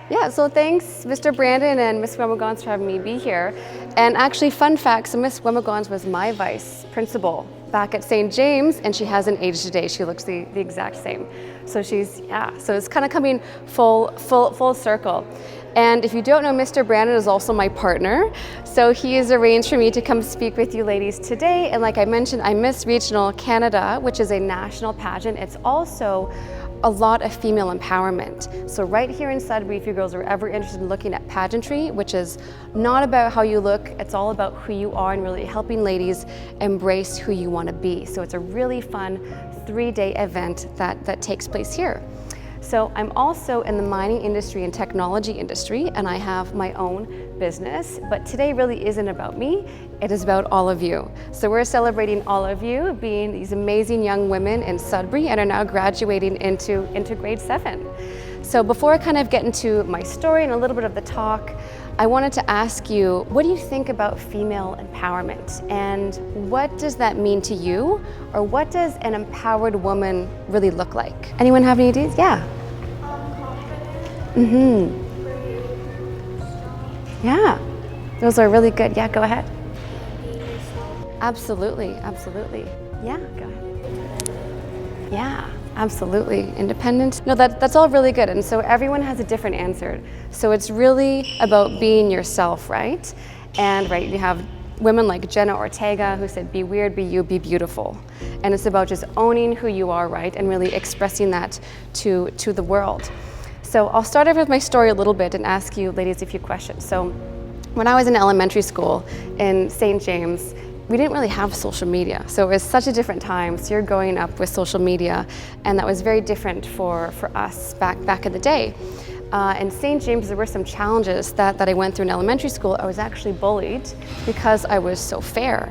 Yeah, so thanks Mr. Brandon and Ms. Wemegons for having me be here. And actually, fun fact, so Ms. Wemegons was my vice principal back at St. James, and she hasn't aged today. She looks the exact same. So so it's kind of coming full circle. And if you don't know, Mr. Brandon is also my partner. So he has arranged for me to come speak with you ladies today. And like I mentioned, I'm Miss Regional Canada, which is a national pageant. It's also a lot of female empowerment. So right here in Sudbury, if you girls are ever interested in looking at pageantry, which is not about how you look, it's all about who you are and really helping ladies embrace who you want to be. So it's a really fun 3-day event that takes place here. So I'm also in the mining industry and technology industry, and I have my own business, but today really isn't about me, it is about all of you. So we're celebrating all of you being these amazing young women in Sudbury and are now graduating into grade 7. So before I kind of get into my story and a little bit of the talk, I wanted to ask you, what do you think about female empowerment? And what does that mean to you? Or what does an empowered woman really look like? Anyone have any ideas? Yeah. Yeah, those are really good. Yeah, go ahead. Absolutely. Yeah, go ahead. Yeah. Absolutely, independent. No, that's all really good. And so everyone has a different answer. So it's really about being yourself, right? And right, you have women like Jenna Ortega who said, be weird, be you, be beautiful. And it's about just owning who you are, right? And really expressing that to the world. So I'll start off with my story a little bit and ask you ladies a few questions. So when I was in elementary school in St. James, we didn't really have social media. So it was such a different time. So you're growing up with social media, and that was very different for us back in the day. In St. James, there were some challenges that I went through in elementary school. I was actually bullied because I was so fair.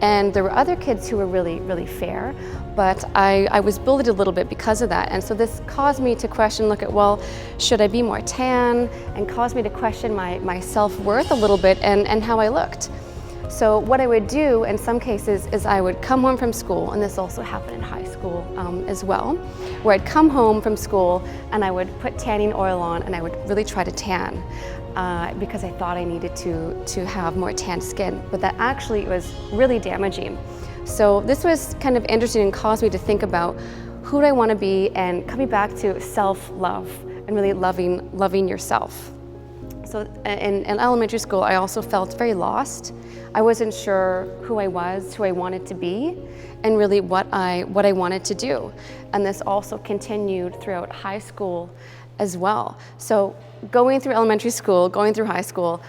And there were other kids who were really fair, but I was bullied a little bit because of that. And so this caused me to question, well, should I be more tan? And caused me to question my self-worth a little bit and how I looked. So what I would do in some cases is I would come home from school, and this also happened in high school as well, where I'd come home from school and I would put tanning oil on and I would really try to tan because I thought I needed to have more tan skin, but that actually was really damaging. So this was kind of interesting and caused me to think about who do I want to be and coming back to self-love and really loving yourself. So in elementary school, I also felt very lost. I wasn't sure who I was, who I wanted to be, and really what I wanted to do. And this also continued throughout high school as well. So going through elementary school, going through high school,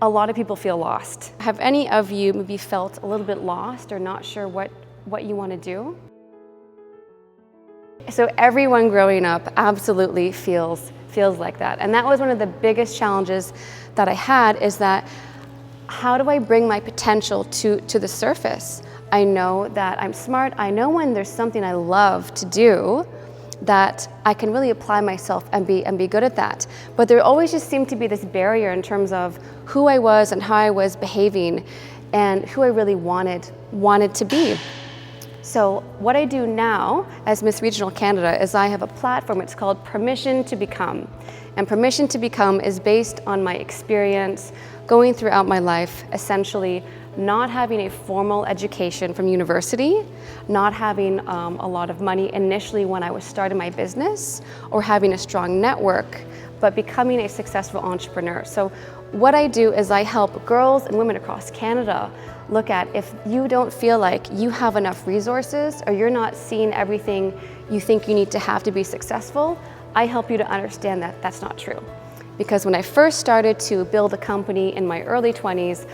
a lot of people feel lost. Have any of you maybe felt a little bit lost or not sure what you want to do? So everyone growing up absolutely feels like that. And that was one of the biggest challenges that I had, is that how do I bring my potential to the surface? I know that I'm smart. I know when there's something I love to do that I can really apply myself and be good at that. But there always just seemed to be this barrier in terms of who I was and how I was behaving and who I really wanted to be. So what I do now as Miss Regional Canada is I have a platform. It's called Permission to Become. And Permission to Become is based on my experience going throughout my life, essentially not having a formal education from university, not having a lot of money initially when I was starting my business, or having a strong network, but becoming a successful entrepreneur. So what I do is I help girls and women across Canada look at, if you don't feel like you have enough resources or you're not seeing everything you think you need to have to be successful, I help you to understand that that's not true. Because when I first started to build a company in my early 20s,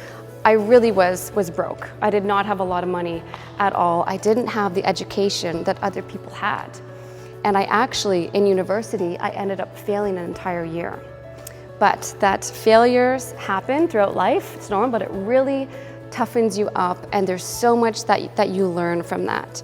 I really was broke. I did not have a lot of money at all. I didn't have the education that other people had. And I actually, in university, I ended up failing an entire year. But that failures happen throughout life, it's normal, but it really toughens you up, and there's so much that you learn from that.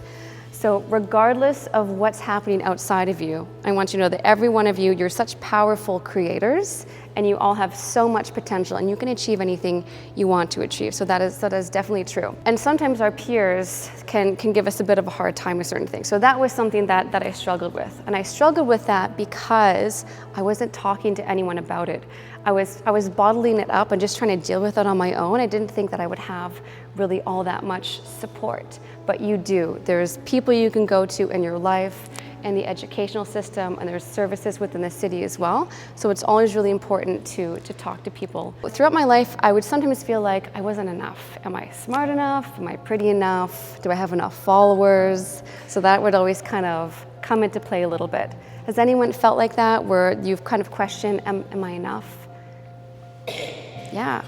So regardless of what's happening outside of you, I want you to know that every one of you, you're such powerful creators, and you all have so much potential, and you can achieve anything you want to achieve. So that is definitely true. And sometimes our peers can give us a bit of a hard time with certain things. So that was something that I struggled with. And I struggled with that because I wasn't talking to anyone about it. I was bottling it up and just trying to deal with it on my own. I didn't think that I would have really all that much support, but you do. There's people you can go to in your life, and the educational system, and there's services within the city as well. So it's always really important to talk to people. Throughout my life, I would sometimes feel like I wasn't enough. Am I smart enough? Am I pretty enough? Do I have enough followers? So that would always kind of come into play a little bit. Has anyone felt like that, where you've kind of questioned, am I enough? Yeah.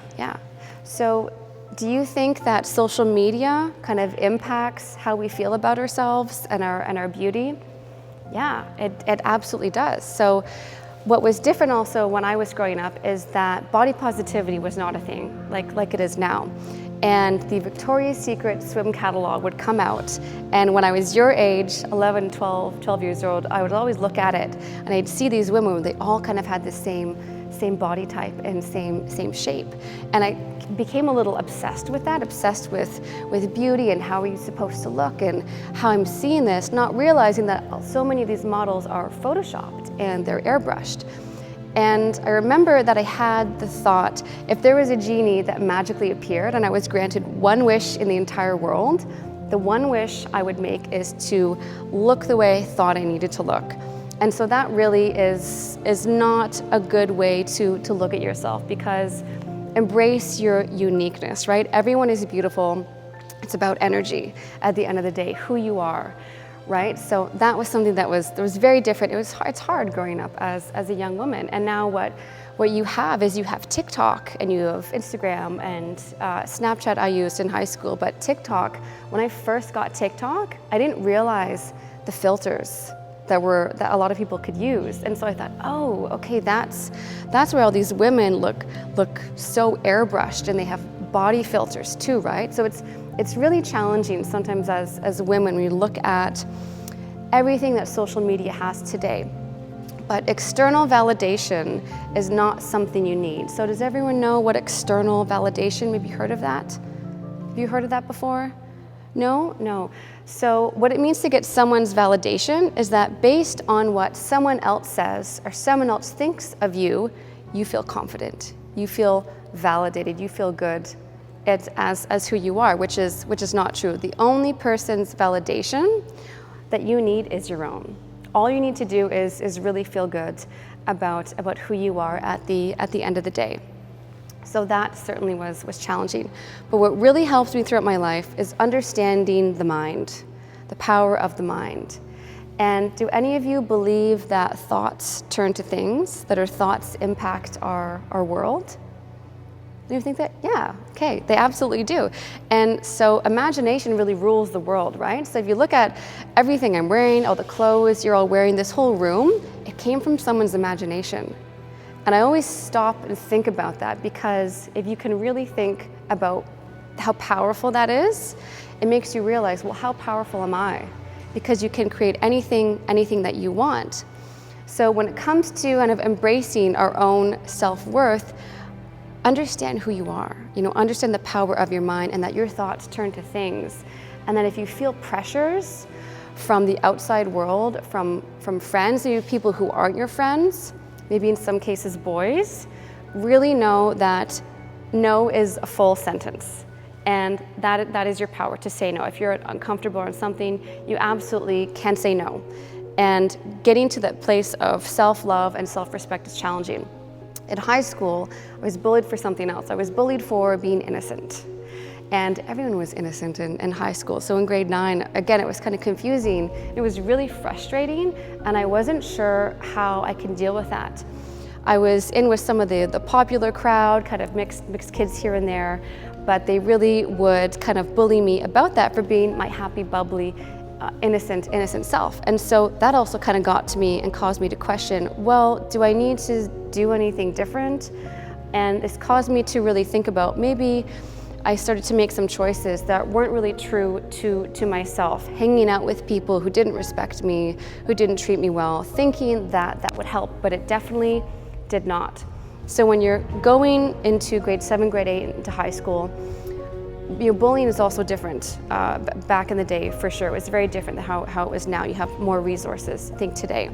So do you think that social media kind of impacts how we feel about ourselves and our beauty? Yeah, it absolutely does. So what was different also when I was growing up is that body positivity was not a thing like it is now. And the Victoria's Secret swim catalog would come out, and when I was your age, 11, 12 years old, I would always look at it and I'd see these women, they all kind of had the same body type and same shape. And I became a little obsessed with that, obsessed with beauty and how are you supposed to look and how I'm seeing this, not realizing that so many of these models are photoshopped and they're airbrushed. And I remember that I had the thought, if there was a genie that magically appeared and I was granted one wish in the entire world, the one wish I would make is to look the way I thought I needed to look. And so that really is not a good way to look at yourself, because embrace your uniqueness, right? Everyone is beautiful. It's about energy at the end of the day, who you are, right? So that was something that was very different. It's hard growing up as a young woman. And now what you have is you have TikTok and you have Instagram and Snapchat I used in high school. But TikTok, when I first got TikTok, I didn't realize the filters that a lot of people could use. And so I thought, oh, okay, that's where all these women look so airbrushed, and they have body filters too, right? So it's really challenging sometimes as women when you look at everything that social media has today. But external validation is not something you need. So does everyone know what external validation? Maybe heard of that? Have you heard of that before? No. So what it means to get someone's validation is that based on what someone else says or someone else thinks of you, you feel confident, you feel validated, you feel good as who you are, which is not true. The only person's validation that you need is your own. All you need to do is really feel good about who you are at the end of the day. So that certainly was challenging. But what really helped me throughout my life is understanding the mind, the power of the mind. And do any of you believe that thoughts turn to things, that our thoughts impact our world? Do you think that? Yeah, okay, they absolutely do. And so imagination really rules the world, right? So if you look at everything I'm wearing, all the clothes you're all wearing, this whole room, it came from someone's imagination. And I always stop and think about that, because if you can really think about how powerful that is, it makes you realize, well, how powerful am I? Because you can create anything that you want. So when it comes to kind of embracing our own self-worth, understand who you are, understand the power of your mind, and that your thoughts turn to things. And that if you feel pressures from the outside world, from friends, maybe people who aren't your friends, maybe in some cases boys, really know that no is a full sentence. And that is your power to say no. If you're uncomfortable on something, you absolutely can say no. And getting to that place of self-love and self-respect is challenging. In high school, I was bullied for something else. I was bullied for being innocent. And everyone was innocent in high school. So in grade 9, again, it was kind of confusing. It was really frustrating, and I wasn't sure how I can deal with that. I was in with some of the popular crowd, kind of mixed kids here and there, but they really would kind of bully me about that for being my happy, bubbly, innocent self. And so that also kind of got to me and caused me to question, well, do I need to do anything different? And this caused me to really think about maybe I started to make some choices that weren't really true to myself, hanging out with people who didn't respect me, who didn't treat me well, thinking that that would help, but it definitely did not. So when you're going into grade 7, grade 8, into high school, bullying is also different. Back in the day, for sure, it was very different than how it is now. You have more resources, I think, today.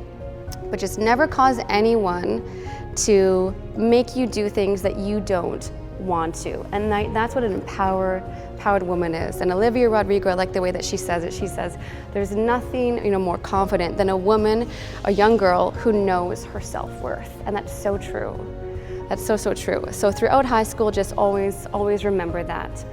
But just never cause anyone to make you do things that you don't want to. And that's what an empowered woman is. And Olivia Rodrigo, I like the way that she says it. She says, there's nothing more confident than a woman, a young girl who knows her self-worth. And that's so true. That's so true. So throughout high school, just always remember that.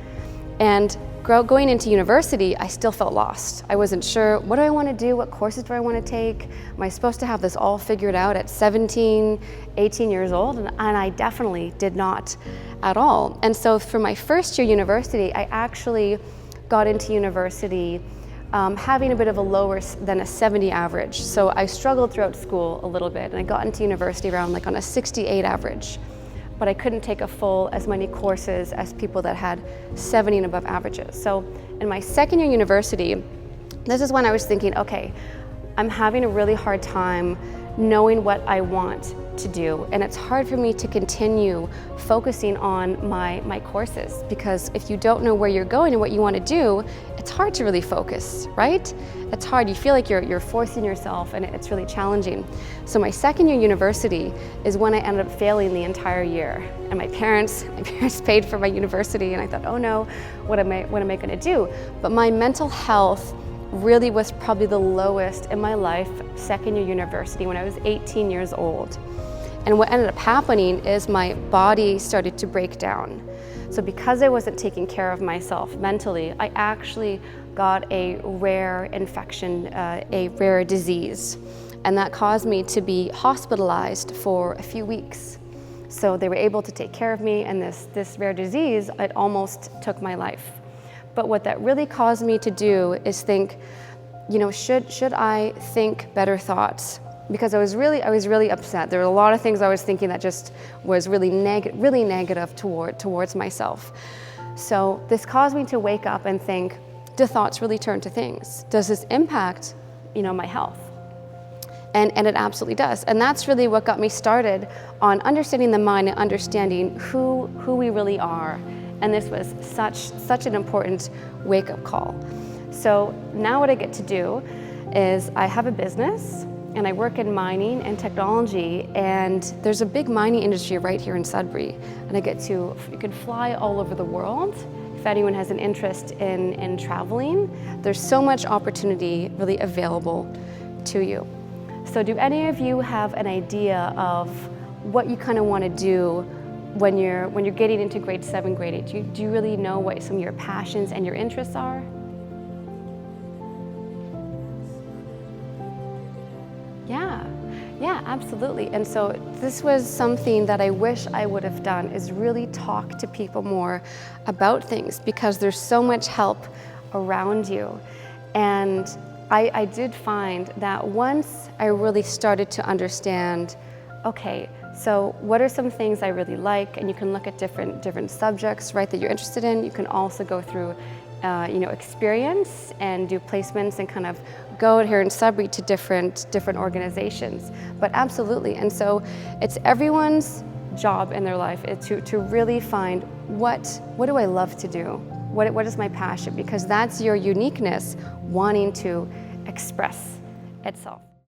And going into university, I still felt lost. I wasn't sure, what do I want to do? What courses do I want to take? Am I supposed to have this all figured out at 17, 18 years old? And I definitely did not at all. And so for my first year university, I actually got into university having a bit of a lower than a 70 average. So I struggled throughout school a little bit, and I got into university around on a 68 average. But I couldn't take as many courses as people that had 70 and above averages. So in my second year university, this is when I was thinking, okay, I'm having a really hard time knowing what I want to do. And it's hard for me to continue focusing on my courses, because if you don't know where you're going and what you want to do, it's hard to really focus, right? It's hard. You feel like you're forcing yourself, and it's really challenging. So my second year university is when I ended up failing the entire year. And my parents paid for my university, and I thought, oh no, what am I going to do? But my mental health really was probably the lowest in my life second year university, when I was 18 years old. And what ended up happening is my body started to break down. So because I wasn't taking care of myself mentally, I actually got a rare infection, a rare disease. And that caused me to be hospitalized for a few weeks. So they were able to take care of me, and this rare disease, it almost took my life. But what that really caused me to do is think, should I think better thoughts? Because I was really upset. There were a lot of things I was thinking that just was really negative towards myself. So this caused me to wake up and think, do thoughts really turn to things? Does this impact, my health? And it absolutely does. And that's really what got me started on understanding the mind and understanding who we really are. And this was such an important wake-up call. So now what I get to do is I have a business, and I work in mining and technology, and there's a big mining industry right here in Sudbury. And you can fly all over the world. If anyone has an interest in traveling, there's so much opportunity really available to you. So do any of you have an idea of what you kind of want to do when you're getting into grade 7, grade 8? Do you really know what some of your passions and your interests are? Yeah, absolutely. And so this was something that I wish I would have done, is really talk to people more about things, because there's so much help around you. And I did find that once I really started to understand, okay, so what are some things I really like? And you can look at different subjects, right, that you're interested in. You can also go through experience and do placements and kind of go here in Sudbury to different organizations. But absolutely, and so it's everyone's job in their life to really find what do I love to do? What is my passion? Because that's your uniqueness wanting to express itself.